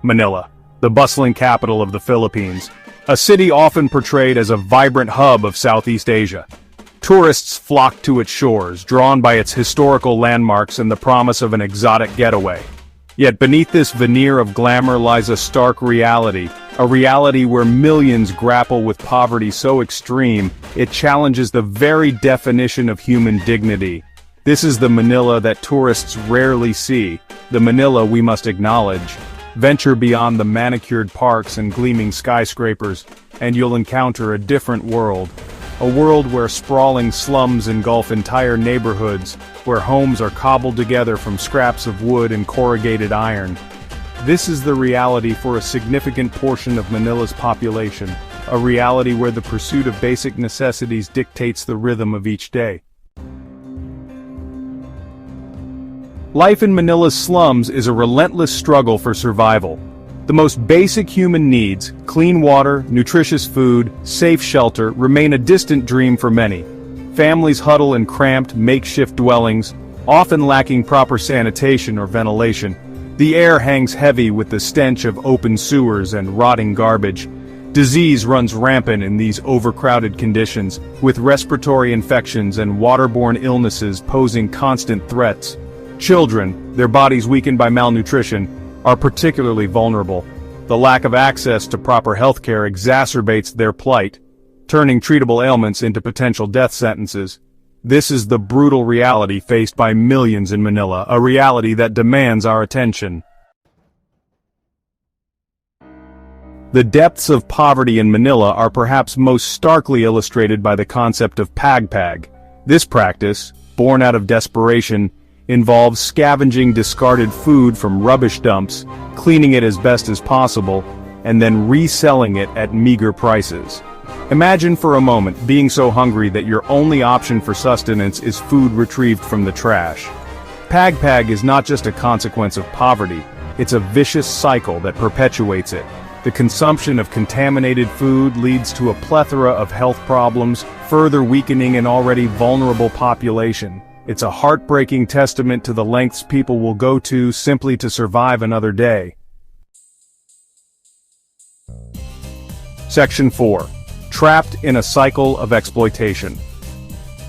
Manila, the bustling capital of the Philippines, a city often portrayed as a vibrant hub of Southeast Asia. Tourists flock to its shores, drawn by its historical landmarks and the promise of an exotic getaway. Yet beneath this veneer of glamour lies a stark reality, a reality where millions grapple with poverty so extreme, it challenges the very definition of human dignity. This is the Manila that tourists rarely see, the Manila we must acknowledge. Venture beyond the manicured parks and gleaming skyscrapers, and you'll encounter a different world. A world where sprawling slums engulf entire neighborhoods, where homes are cobbled together from scraps of wood and corrugated iron. This is the reality for a significant portion of Manila's population, a reality where the pursuit of basic necessities dictates the rhythm of each day. Life in Manila's slums is a relentless struggle for survival. The most basic human needs, clean water, nutritious food, safe shelter, remain a distant dream for many. Families huddle in cramped, makeshift dwellings, often lacking proper sanitation or ventilation. The air hangs heavy with the stench of open sewers and rotting garbage. Disease runs rampant in these overcrowded conditions, with respiratory infections and waterborne illnesses posing constant threats. Children, their bodies weakened by malnutrition, are particularly vulnerable. The lack of access to proper healthcare exacerbates their plight, turning treatable ailments into potential death sentences. This is the brutal reality faced by millions in Manila, a reality that demands our attention. The depths of poverty in Manila are perhaps most starkly illustrated by the concept of Pagpag. This practice, born out of desperation, involves scavenging discarded food from rubbish dumps, cleaning it as best as possible, and then reselling it at meager prices. Imagine for a moment being so hungry that your only option for sustenance is food retrieved from the trash. Pagpag is not just a consequence of poverty, it's a vicious cycle that perpetuates it. The consumption of contaminated food leads to a plethora of health problems, further weakening an already vulnerable population. It's a heartbreaking testament to the lengths people will go to simply to survive another day. Section 4. Trapped in a cycle of exploitation.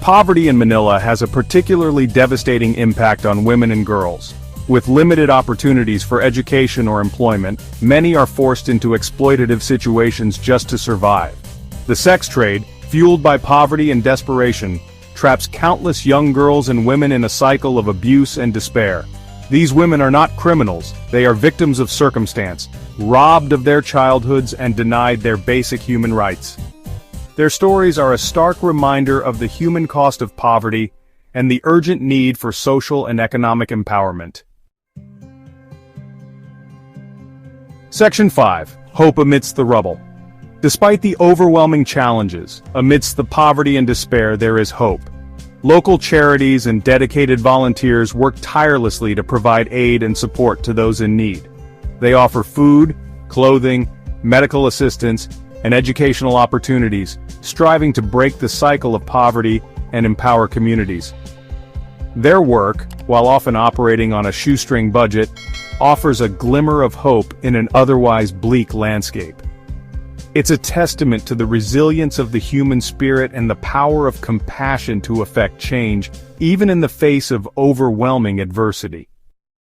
Poverty in Manila has a particularly devastating impact on women and girls. With limited opportunities for education or employment, many are forced into exploitative situations just to survive. The sex trade, fueled by poverty and desperation, traps countless young girls and women in a cycle of abuse and despair. These women are not criminals, they are victims of circumstance, robbed of their childhoods and denied their basic human rights. Their stories are a stark reminder of the human cost of poverty and the urgent need for social and economic empowerment. Section 5. Hope amidst the rubble. Despite the overwhelming challenges, amidst the poverty and despair there is hope. Local charities and dedicated volunteers work tirelessly to provide aid and support to those in need. They offer food, clothing, medical assistance, and educational opportunities, striving to break the cycle of poverty and empower communities. Their work, while often operating on a shoestring budget, offers a glimmer of hope in an otherwise bleak landscape. It's a testament to the resilience of the human spirit and the power of compassion to effect change, even in the face of overwhelming adversity.